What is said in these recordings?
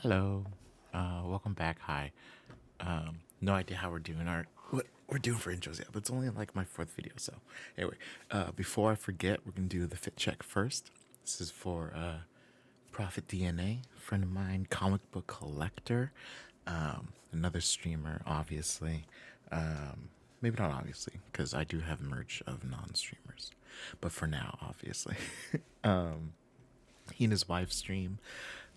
Hello. Welcome back. Hi. No idea how we're doing our what we're doing for intros yet, but it's only like my fourth video. So anyway, before I forget, we're gonna do the fit check first. This is for Prophet DNA, friend of mine, comic book collector, another streamer, obviously. Maybe not obviously, because I do have merch of non-streamers, but for now, obviously. He and his wife stream.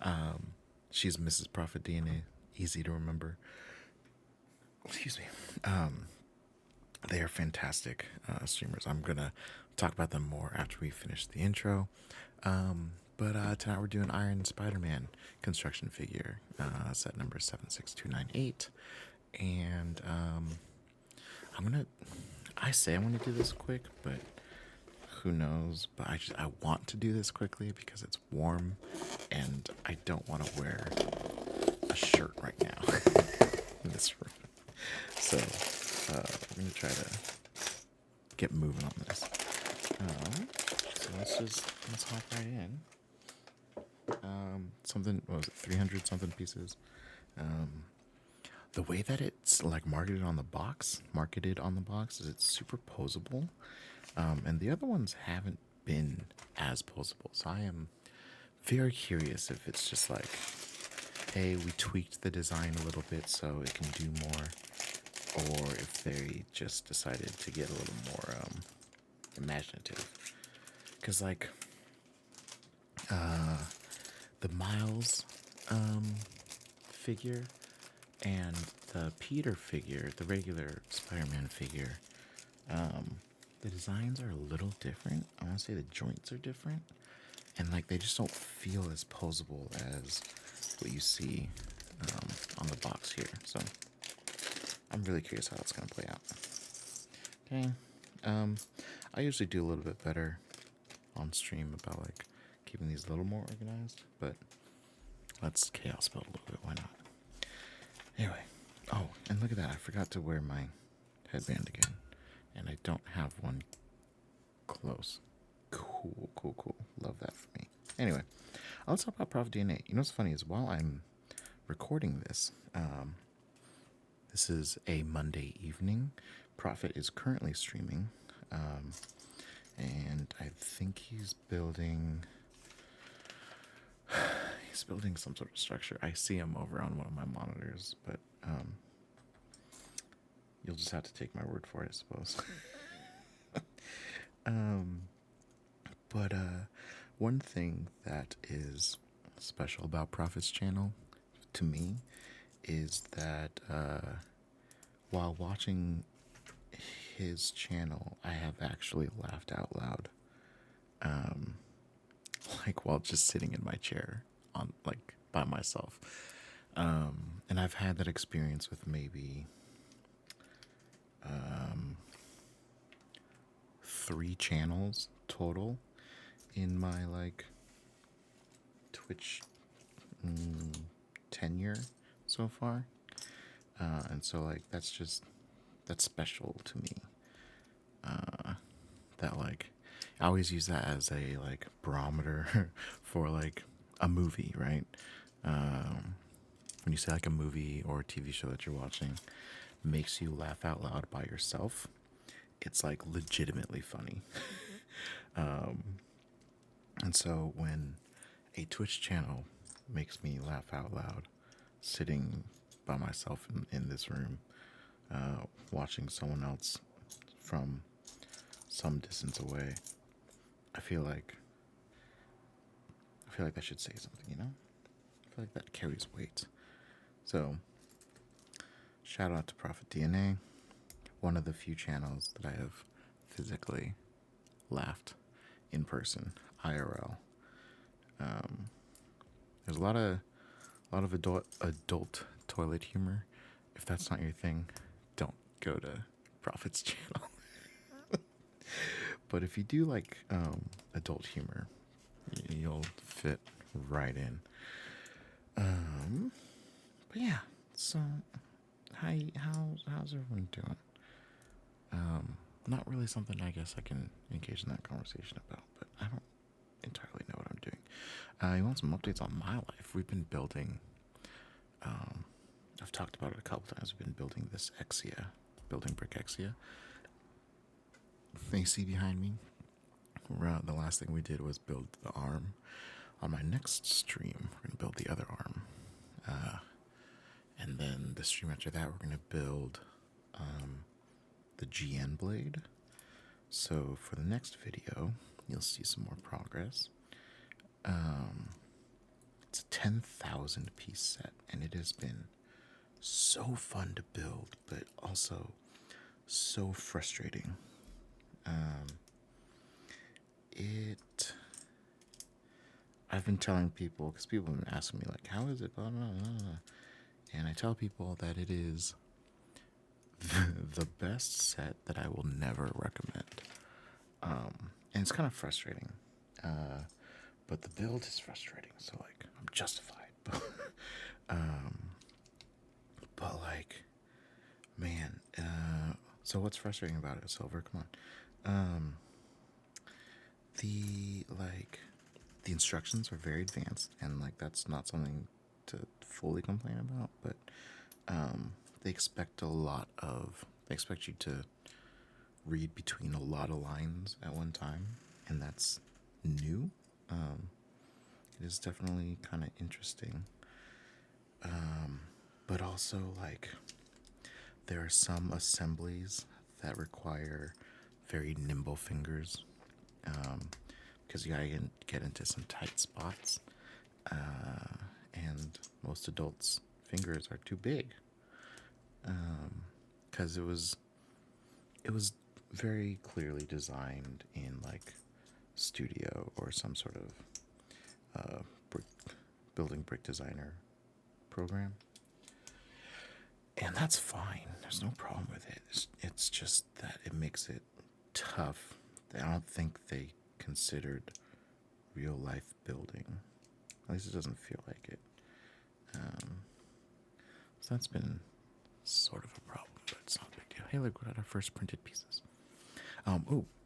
Um, she's Mrs. Prophet DNA, easy to remember. Excuse me. They are fantastic streamers. I'm gonna talk about them more after we finish the intro. But tonight we're doing Iron Spider-Man construction figure, set number 76298, and I'm gonna. I say I'm gonna do this quick, but who knows? But I want to do this quickly because it's warm, and I don't want to wear a shirt right now in this room. So I'm gonna try to get moving on this. So let's hop right in. Something, what was it, 300 something pieces. The way that it's like marketed on the box is it's super posable, and the other ones haven't been as posable. So I am very curious if it's just like, hey, we tweaked the design a little bit so it can do more, or if they just decided to get a little more imaginative. Because, like, the Miles figure and the Peter figure, the regular Spider Man figure, the designs are a little different. I want to say the joints are different. And, like, they just don't feel as posable as what you see on the box here. So, I'm really curious how that's going to play out. Okay. I usually do a little bit better on stream about like keeping these a little more organized, but let's chaos build a little bit. Why not? Anyway. Oh, and look at that. I forgot to wear my headband again, and I don't have one close. Cool, cool, cool. Love that for me. Anyway, let's talk about Prof DNA. You know what's funny is while I'm recording this, this is a Monday evening. Prophet is currently streaming, and I think he's building some sort of structure. I see him over on one of my monitors, but you'll just have to take my word for it, I suppose. um, but one thing that is special about Prophet's channel to me is that while watching his channel, I have actually laughed out loud. Like while just sitting in my chair on like by myself. And I've had that experience with maybe 3 channels total in my like Twitch tenure so far. And so like that's special to me. That like I always use that as a like barometer for like a movie, right? When you say like a movie or a TV show that you're watching makes you laugh out loud by yourself, it's like legitimately funny. And so when a Twitch channel makes me laugh out loud, sitting by myself in this room, watching someone else from some distance away, I feel like that should say something, you know? I feel like that carries weight. So, shout out to Prophet DNA, one of the few channels that I have physically laughed in person, IRL. There's a lot of adult toilet humor. If that's not your thing, don't go to Prophet's channel. But if you do like adult humor, you'll fit right in. But yeah, so how's everyone doing? Not really something I guess I can engage in that conversation about, but I don't entirely know what I'm doing. You want some updates on my life? We've been building I've talked about it a couple times. I've been building this Exia, building brick Exia. You see behind me? The last thing we did was build the arm. On my next stream, we're going to build the other arm. And then the stream after that, we're going to build the GN blade. So for the next video, you'll see some more progress. It's a 10,000 piece set, and it has been so fun to build, but also so frustrating. I've been telling people, because people have been asking me, like, how is it? Blah, blah, blah. And I tell people that it is the best set that I will never recommend. And it's kind of frustrating. But the build is frustrating, so, like, I'm justified. But like, man, so what's frustrating about it, Silver? Come on. The instructions are very advanced, and like that's not something to fully complain about, but they expect they expect you to read between a lot of lines at one time, and that's new. It is definitely kind of interesting, but also like there are some assemblies that require very nimble fingers, because you gotta get into some tight spots, and most adults' fingers are too big, because it was very clearly designed in like Studio or some sort of building brick designer program, and that's fine. There's no problem with it. It's just that it makes it tough. I don't think they considered real life building. At least it doesn't feel like it. So that's been sort of a problem, but it's not a big deal. Hey, look, we got our first printed pieces.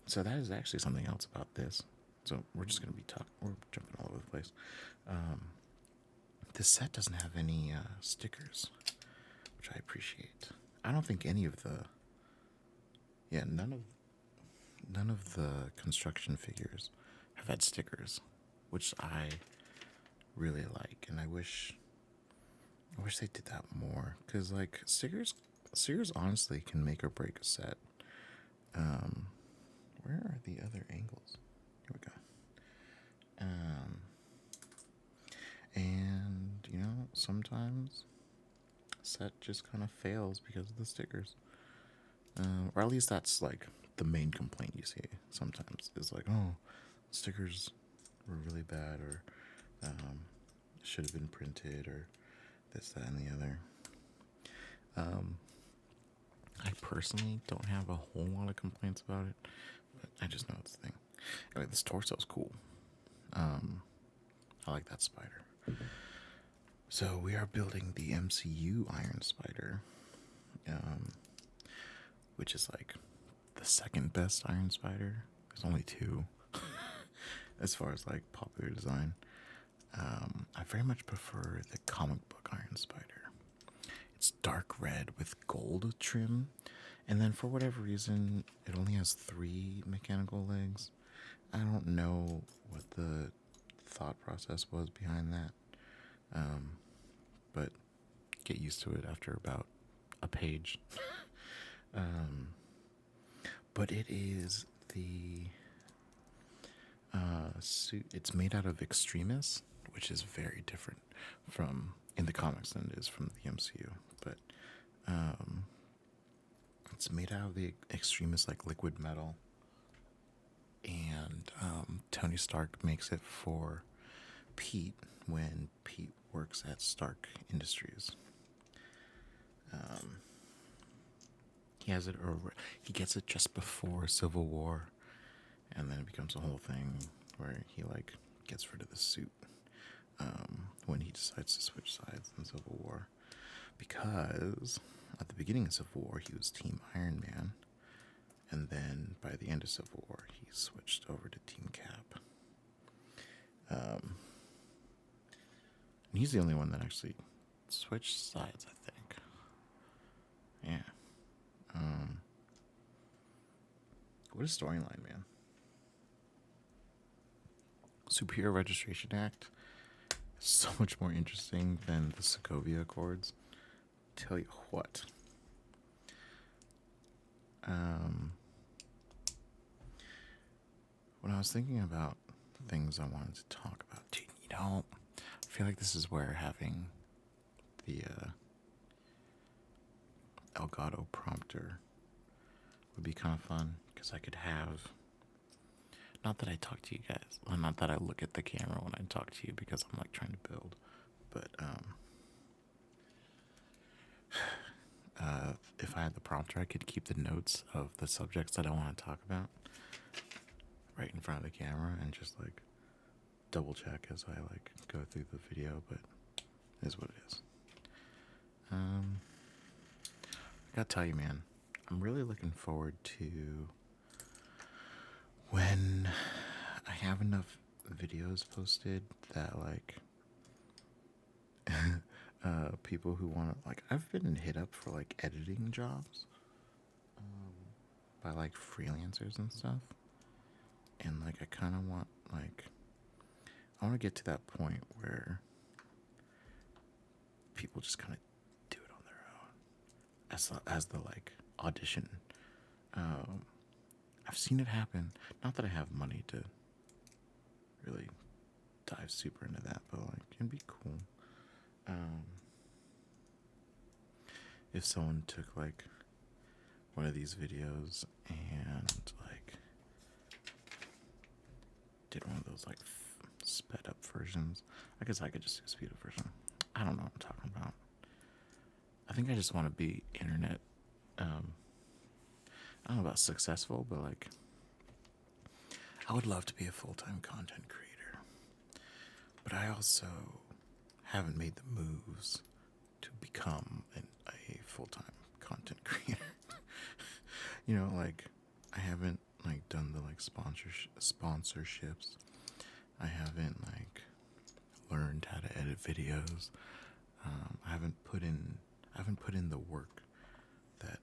So that is actually something else about this. So we're just going to be we're jumping all over the place. This set doesn't have any stickers, which I appreciate. I don't think any of none of the construction figures have had stickers, which I really like, and I wish they did that more, because like stickers honestly can make or break a set. Where are the other angles? Here we go. And you know, sometimes set just kind of fails because of the stickers, or at least that's like the main complaint you see sometimes is like, oh, stickers were really bad, or should have been printed, or this, that, and the other. I personally don't have a whole lot of complaints about it, but I just know it's a thing. Anyway, this torso's cool. I like that spider. So we are building the MCU Iron Spider, which is like the second best Iron Spider. There's only two as far as like popular design. I very much prefer the comic book Iron Spider. It's dark red with gold trim, and then for whatever reason, it only has 3 mechanical legs. I don't know what the thought process was behind that, but get used to it after about a page. But it is the suit. It's made out of Extremis, which is very different from in the comics than it is from the MCU. But it's made out of the Extremis, like liquid metal, and Tony Stark makes it for Pete when Pete works at Stark Industries. He gets it just before Civil War, and then it becomes a whole thing where he like gets rid of the suit when he decides to switch sides in Civil War, because at the beginning of Civil War he was Team Iron Man, and then by the end of Civil War he switched over to Team Cap. And he's the only one that actually switch sides, I think. Yeah. Um, what a storyline, man. Superior Registration Act is so much more interesting than the Sokovia Accords. Tell you what. Um, when I was thinking about things I wanted to talk about, dude, I feel like this is where having the Elgato prompter would be kind of fun because I could have. Not that I talk to you guys, well, not that I look at the camera when I talk to you because I'm like trying to build, but if I had the prompter, I could keep the notes of the subjects that I want to talk about right in front of the camera and just like double check as I like go through the video, but it is what it is. I gotta tell you, man, I'm really looking forward to when I have enough videos posted that like people who want to like I've been hit up for like editing jobs by like freelancers and stuff, and like I kind of want like I want to get to that point where people just kind of do it on their own as the like audition. I've seen it happen. Not that I have money to really dive super into that, but like it'd be cool. If someone took like one of these videos and like did one of those like sped up versions. I guess I could just do a speed up version. I don't know what I'm talking about. I think I just want to be internet. I don't know about successful, but like I would love to be a full-time content creator. But I also haven't made the moves to become a full-time content creator. Like I haven't like done the like sponsorships. I haven't like learned how to edit videos. I haven't put in the work that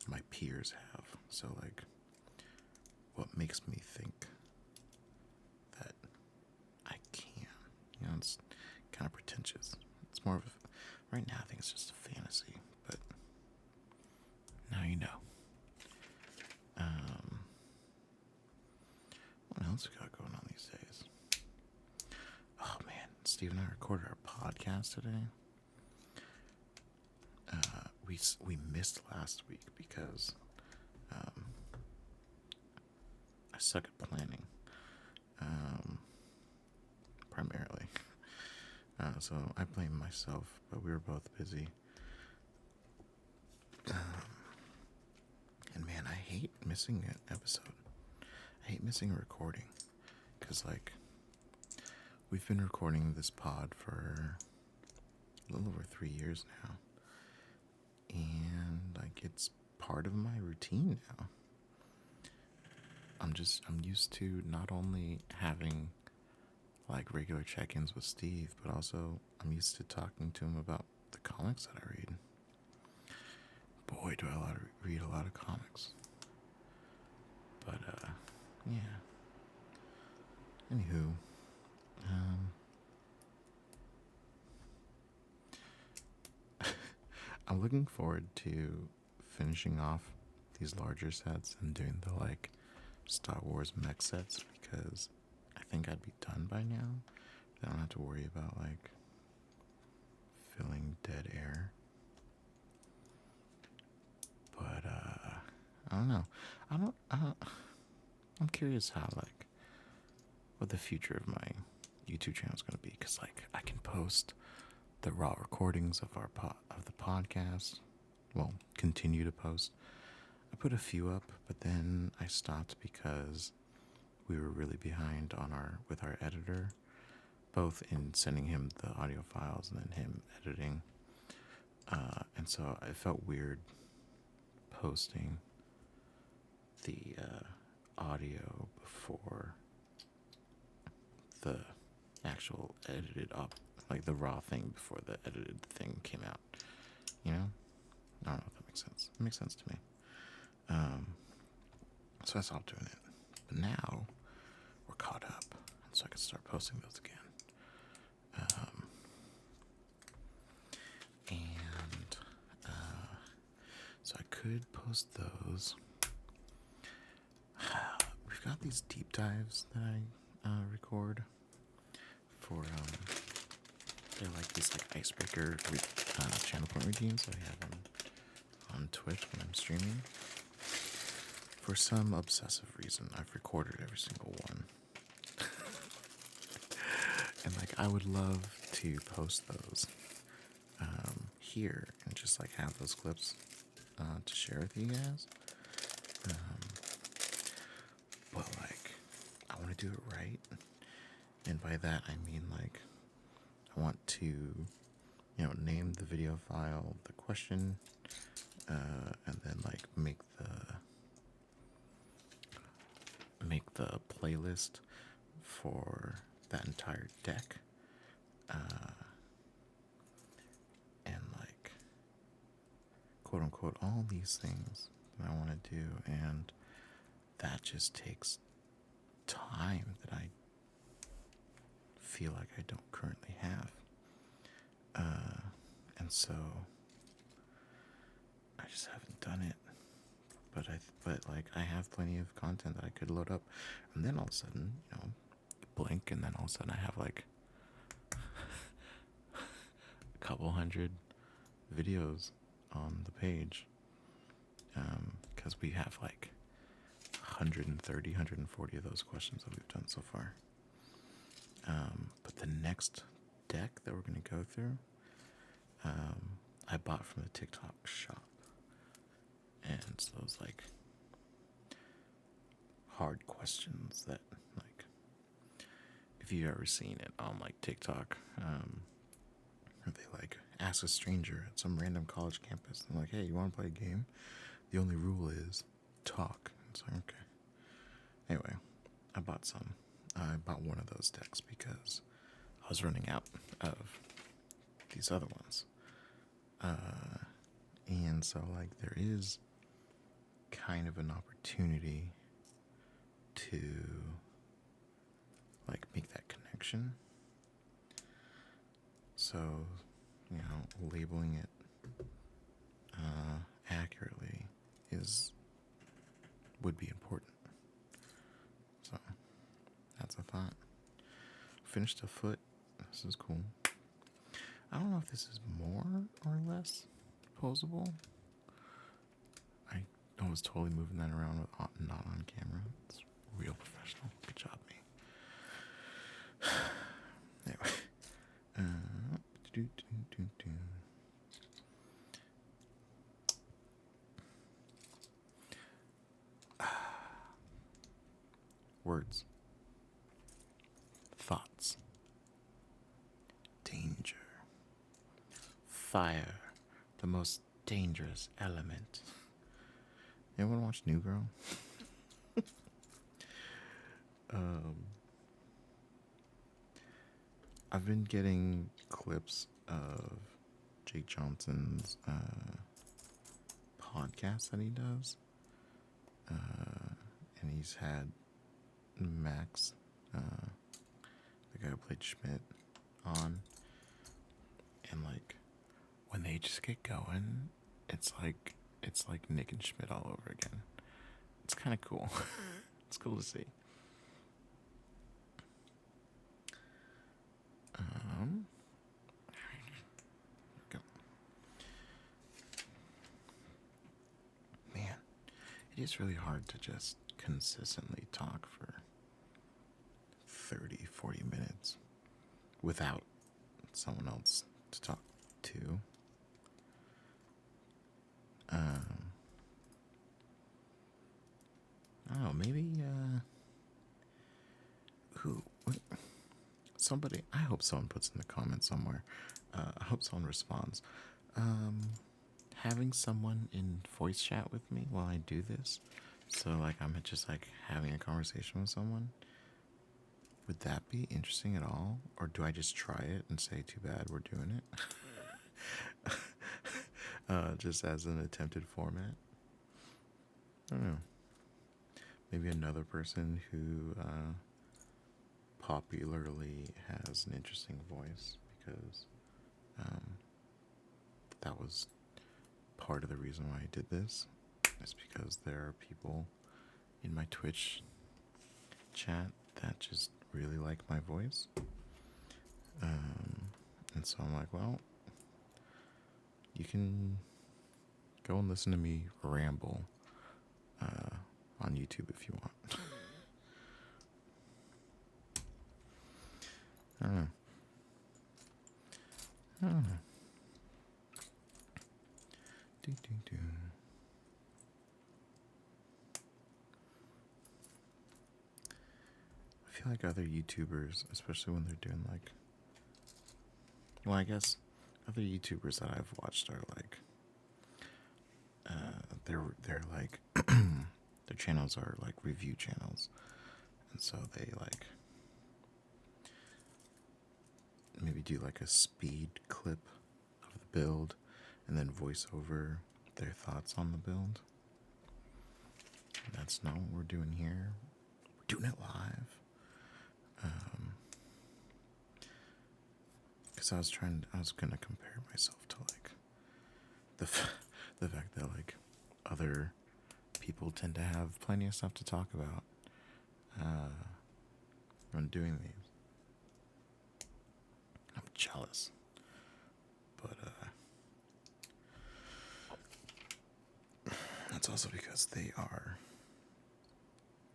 my peers have. So like, what makes me think that I can? It's kind of pretentious. It's more of right now. I think it's just a fantasy, but now you know. What else we got going on these days? Oh man, Steve and I recorded our podcast today. We missed last week because I suck at planning, primarily. So I blame myself, but we were both busy. And man, I hate missing an episode. I hate missing a recording because like we've been recording this pod for a little over 3 years now, and like it's part of my routine now. I'm used to not only having like regular check-ins with Steve, but also I'm used to talking to him about the comics that I read. Boy, do I read a lot of comics. But yeah. Anywho, I'm looking forward to finishing off these larger sets and doing the like Star Wars mech sets because I think I'd be done by now. I don't have to worry about like filling dead air. But I don't know. I'm curious how like what the future of my YouTube channel is going to be because like I can post the raw recordings of of the podcast. Well, continue to post. I put a few up, but then I stopped because we were really behind on with our editor, both in sending him the audio files and then him editing. And so it felt weird posting the audio before the actual edited up, like the raw thing before the edited thing came out. You know? I don't know if that makes sense. It makes sense to me. So I stopped doing it. But now we're caught up, so I can start posting those again. And so I could post those. We've got these deep dives that I record for they're like these like icebreaker channel point routines that I have on Twitch when I'm streaming. For some obsessive reason, I've recorded every single one. And like I would love to post those here and just like have those clips to share with you guys. But like I want to do it right. And by that I mean like I want to, name the video file, the question, and then like make the playlist for that entire deck, and like quote unquote all these things that I want to do, and that just takes time that I feel like I don't currently have. And so I just haven't done it. But like I have plenty of content that I could load up, and then all of a sudden, blink, and then all of a sudden I have like a couple hundred videos on the page, because we have like 130, 140 of those questions that we've done so far. But the next deck that we're going to go through, I bought from the TikTok shop. And it's those like hard questions that, like, if you've ever seen it on like TikTok, or they like ask a stranger at some random college campus, and like, hey, you want to play a game? The only rule is talk. It's like, okay. Anyway, I bought one of those decks because I was running out of these other ones. And so like there is kind of an opportunity to like make that connection. So, labeling it accurately would be important. So that's a thought. Finished a foot. This is cool. I don't know if this is more or less posable. I was totally moving that around not on camera. It's real professional. Good job, me. Anyway. Words. Thoughts. Danger. Fire. The most dangerous element. Anyone watch New Girl? I've been getting clips of Jake Johnson's podcast that he does. And he's had Max, the guy who played Schmidt, on. And like when they just get going, it's like Nick and Schmidt all over again. It's kind of cool. It's cool to see. Go. Man, it is really hard to just consistently talk for 30, 40 minutes without someone else to talk to. I don't know, maybe, somebody, I hope someone puts in the comments somewhere, I hope someone responds, having someone in voice chat with me while I do this, so like I'm just like having a conversation with someone, Would that be interesting at all? Or do I just try it and say, too bad we're doing it? Just as an attempted format? I don't know. Maybe another person who popularly has an interesting voice, because that was part of the reason why I did this. It's because there are people in my Twitch chat that just really like my voice. And so I'm like, well, you can go and listen to me ramble on YouTube if you want. I don't know. I don't know. Do, do, do. I feel like other YouTubers, especially when they're doing like, well, I guess other YouTubers that I've watched are like, they're like, their channels are like review channels, and so they like maybe do like a speed clip of the build, and then voice over their thoughts on the build. That's not what we're doing here. We're doing it live. Because I was gonna compare myself to like the fact that like other people tend to have plenty of stuff to talk about when doing these. I'm jealous, but that's also because they are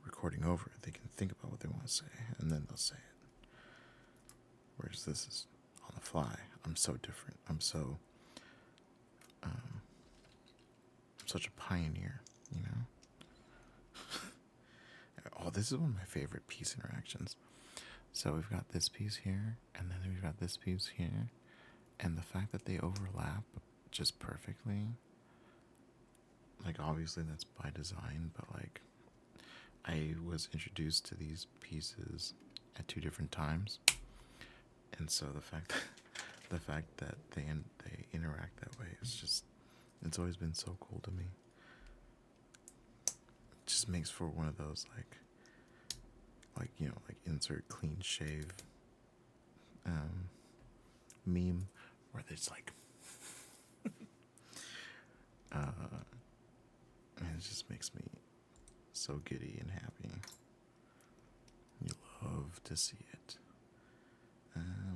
recording over it. They can think about what they want to say, and then they'll say it. Whereas this is on the fly. I'm so different. I'm such a pioneer, you know? Oh, this is one of my favorite piece interactions. So we've got this piece here, and then we've got this piece here, and the fact that they overlap just perfectly, like obviously that's by design, but like I was introduced to these pieces at two different times, and so the fact that they interact that way is just, it's always been so cool to me. It just makes for one of those like you know, like insert clean shave meme where it's like and it just makes me so giddy and happy. You love to see it.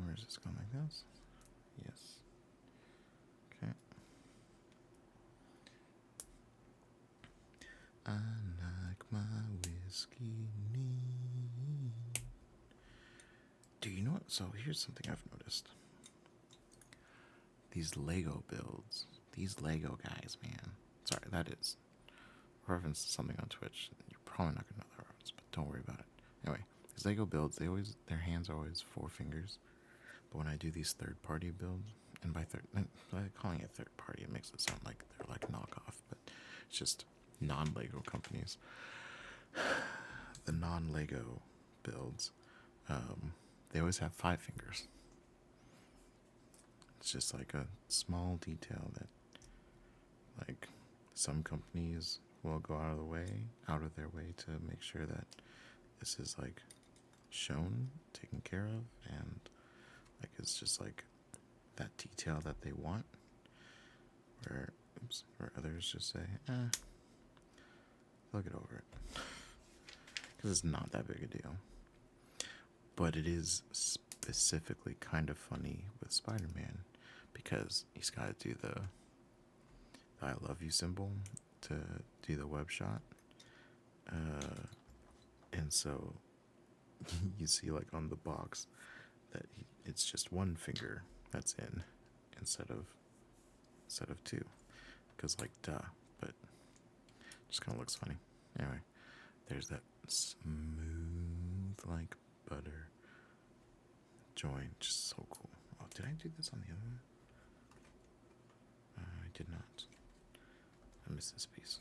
Where's this going? Like this? Yes. Okay. I like my whiskey neat. Do you know what? So here's something I've noticed. These Lego builds. These Lego guys, man. Sorry, that is reference to something on Twitch. You're probably not gonna know that reference, but don't worry about it. Anyway, these Lego builds, their hands are always 4 fingers. But when I do these third-party builds, and by calling it third party, it makes it sound like they're like knockoff, but it's just non-Lego companies. The non-Lego builds, they always have 5 fingers. It's just like a small detail that, like, some companies will go out of their way to make sure that this is like shown, taken care of, and like it's just like that detail that they want. Where others just say, they'll get over it, because it's not that big a deal. But it is specifically kind of funny with Spider-Man, because he's got to do the I love you symbol to do the web shot. And so you see like on the box that it's just 1 finger that's in instead of 2, because like duh, but just kind of looks funny. Anyway, there's that smooth like butter joint, just so cool. Oh, did I do this on the other one? I did not. I missed this piece.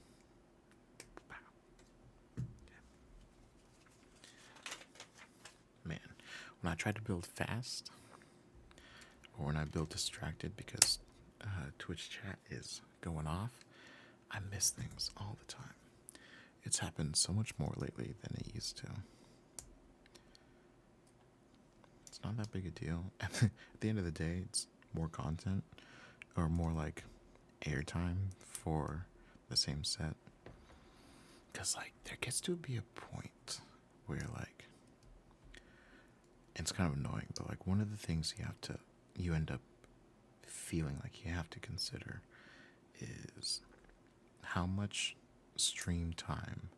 Man, when I try to build fast, or when I build distracted because Twitch chat is going off, I miss things all the time. It's happened so much more lately than it used to. It's not that big a deal. At the end of the day, it's more content, or more like airtime for the same set. Because, like, there gets to be a point where, like, it's kind of annoying, but, like, one of the things you end up feeling like you have to consider is how much stream time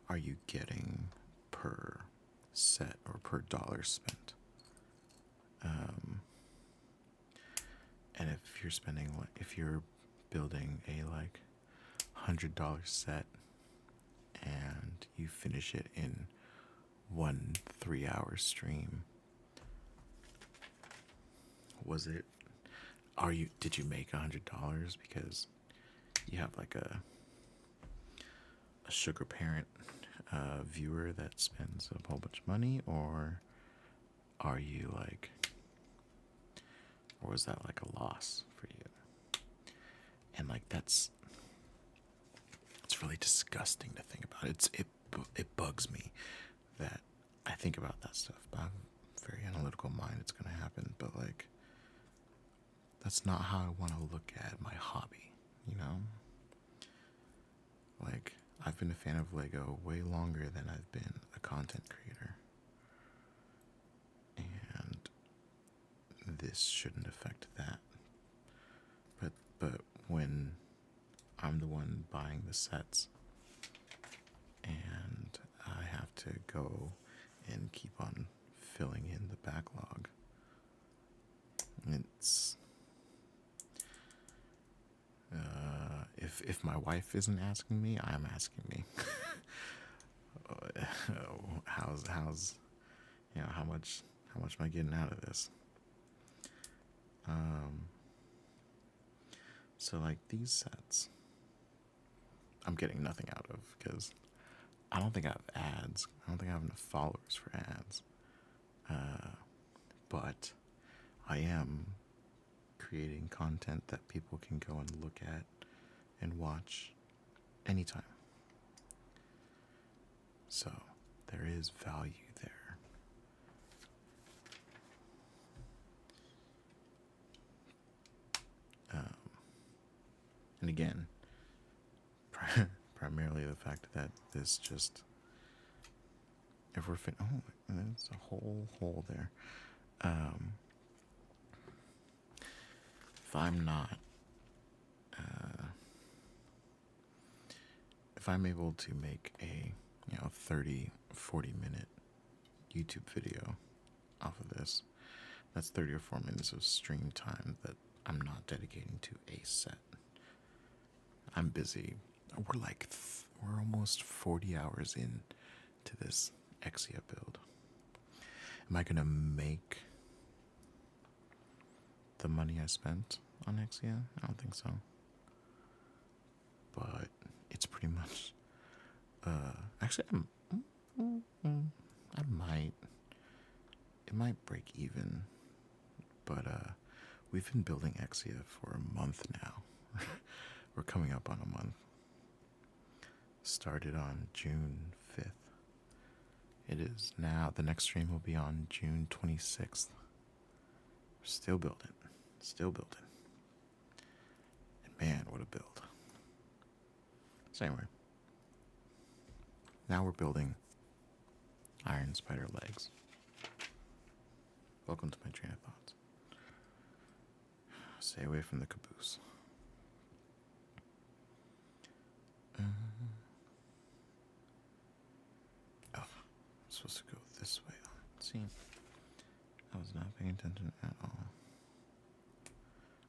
are you getting per set or per dollar spent. And if you're building a like $100 set and you finish it in 1 3-hour stream, did you make $100 because you have like a sugar parent viewer that spends a whole bunch of money, or are you like, or was that like a loss for you? And like it's really disgusting to think about. It bugs me that I think about that stuff, but I'm a very analytical mind. It's gonna happen, but like that's not how I want to look at my hobby, you know? Like, I've been a fan of Lego way longer than I've been a content creator. And this shouldn't affect that. But when I'm the one buying the sets and I have to go and keep on filling in the backlog, it's if my wife isn't asking me, I'm asking me. how's how much am I getting out of this? So like these sets, I'm getting nothing out of because I don't think I have ads. I don't think I have enough followers for ads. But I am creating content that people can go and look at and watch anytime. So there is value there. And again, primarily the fact that this just, if we're there's a whole hole there. If I'm not, if I'm able to make a 30, 40 minute YouTube video off of this, that's 30 or 4 minutes of stream time that I'm not dedicating to a set. I'm busy. We're almost 40 hours in to this Exia build. Am I gonna make the money I spent on Exia? I don't think so. But it's pretty much. Actually, I might. It might break even, but we've been building Exia for a month now. We're coming up on a month. Started on June 5th. It is now, the next stream will be on June 26th. We're still building. And man, what a build. So anyway, now we're building Iron Spider legs. Welcome to my train of thoughts. Stay away from the caboose. Oh, I'm supposed to go this way. See, I was not paying attention at all.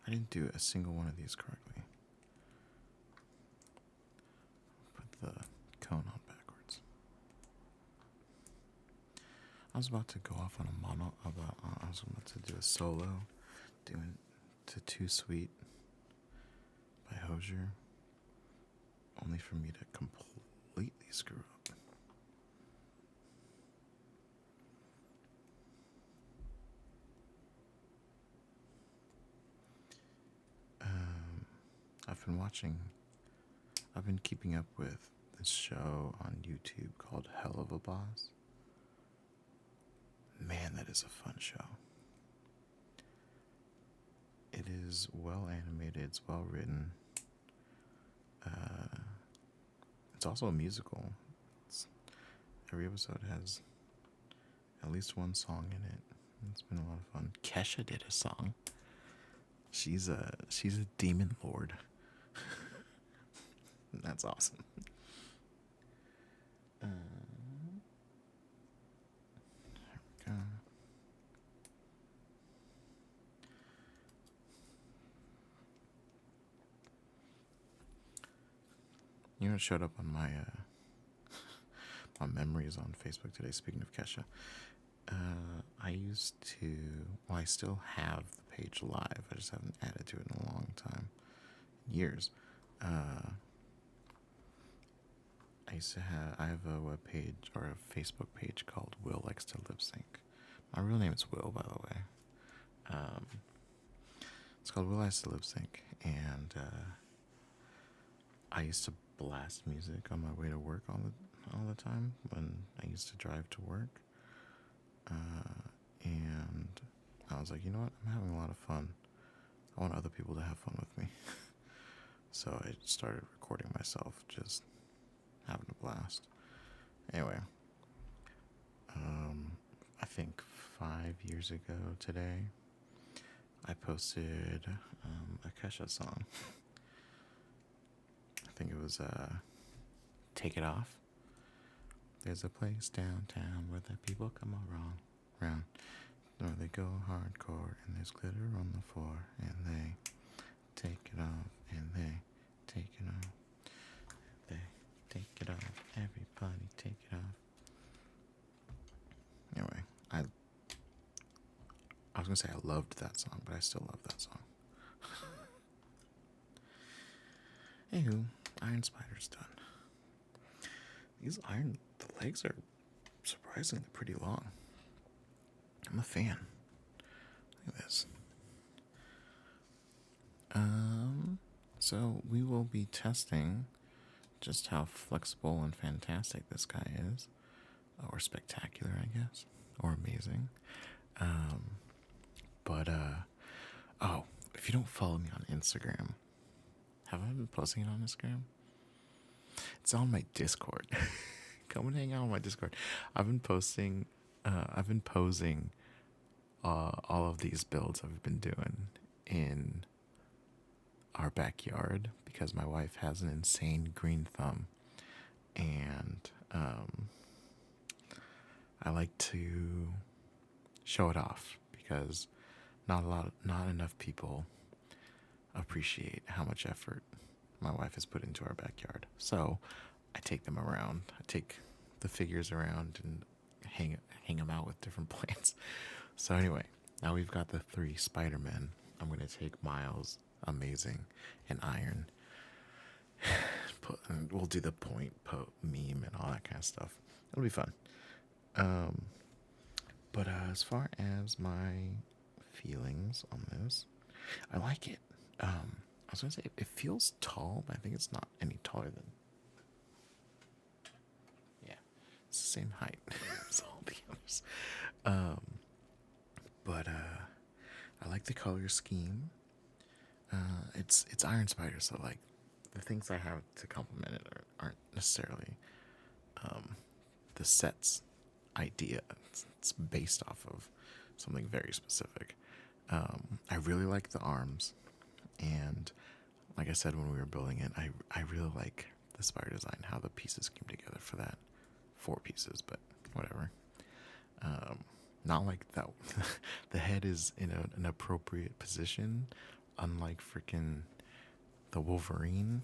I didn't do a single one of these correctly. Put the cone on backwards. I was about to go off on a mono. I was about to do a solo, doing to Too Sweet by Hozier, only for me to completely screw up. I've been keeping up with this show on YouTube called Hell of a Boss. Man, that is a fun show. It is well animated, it's well written. It's also a musical. Every episode has at least one song in it. It's been a lot of fun. Kesha did a song. She's a demon lord. That's awesome. There we go. You know what showed up on my my memories on Facebook today, speaking of Kesha. I used to, well, I still have the page live. I just haven't added to it in a long time. Years. I have a web page or a Facebook page called Will Likes to Lip Sync. My real name is Will, by the way. It's called Will Likes to Lip Sync, and I used to blast music on my way to work all the time when I used to drive to work. And I was like, you know what? I'm having a lot of fun. I want other people to have fun with me. So I started recording myself, just having a blast. Anyway, I think 5 years ago today, I posted a Kesha song. I think it was Take It Off. There's a place downtown where the people come around, where they go hardcore, and there's glitter on the floor, and they take it off, and they take it off. They take it off. Everybody take it off. Anyway, I was gonna say I loved that song, but I still love that song. Anywho, Iron Spider's done. The legs are surprisingly pretty long. I'm a fan. Look at this. So we will be testing just how flexible and fantastic this guy is, or spectacular, I guess, or amazing. If you don't follow me on Instagram, have I been posting it on Instagram? It's on my Discord. Come and hang out on my Discord. I've been posting all of these builds I've been doing in our backyard because my wife has an insane green thumb, and I like to show it off because not enough people appreciate how much effort my wife has put into our backyard. So I take them around. I take the figures around and hang them out with different plants. So anyway, now we've got the 3 Spider-Men. I'm going to take Miles, Amazing, and Iron. We'll do the point meme and all that kind of stuff. It'll be fun. But as far as my feelings on this, I like it. I was going to say, it feels tall, but I think it's not any taller than... Yeah, it's the same height as all the others. But I like the color scheme. It's Iron Spider, so like the things I have to complement it aren't necessarily the set's idea. It's based off of something very specific. I really like the arms, and like I said when we were building it, I really like the spider design, how the pieces came together for that. 4 pieces, but whatever. Not like that. The head is in an appropriate position, unlike freaking the Wolverine.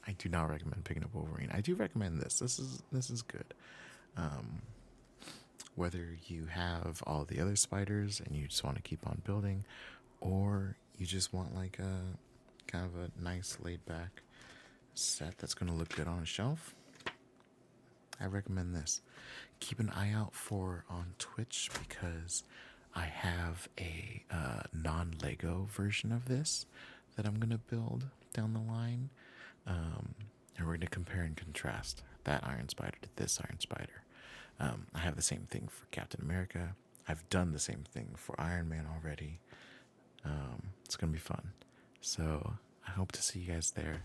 I do not recommend picking up Wolverine. I do recommend this. This is good. Whether you have all the other spiders and you just want to keep on building, or you just want like a kind of a nice laid back set that's going to look good on a shelf, I recommend this. Keep an eye out for on Twitch because I have a non-Lego version of this that I'm gonna build down the line. And we're gonna compare and contrast that Iron Spider to this Iron Spider. I have the same thing for Captain America. I've done the same thing for Iron Man already. It's gonna be fun. So I hope to see you guys there.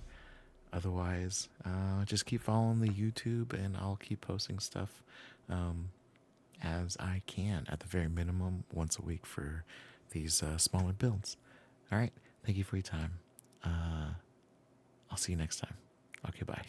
Otherwise, just keep following the YouTube, and I'll keep posting stuff um, as I can. At the very minimum, once a week for these smaller builds. All right. Thank you for your time. I'll see you next time. Okay. Bye.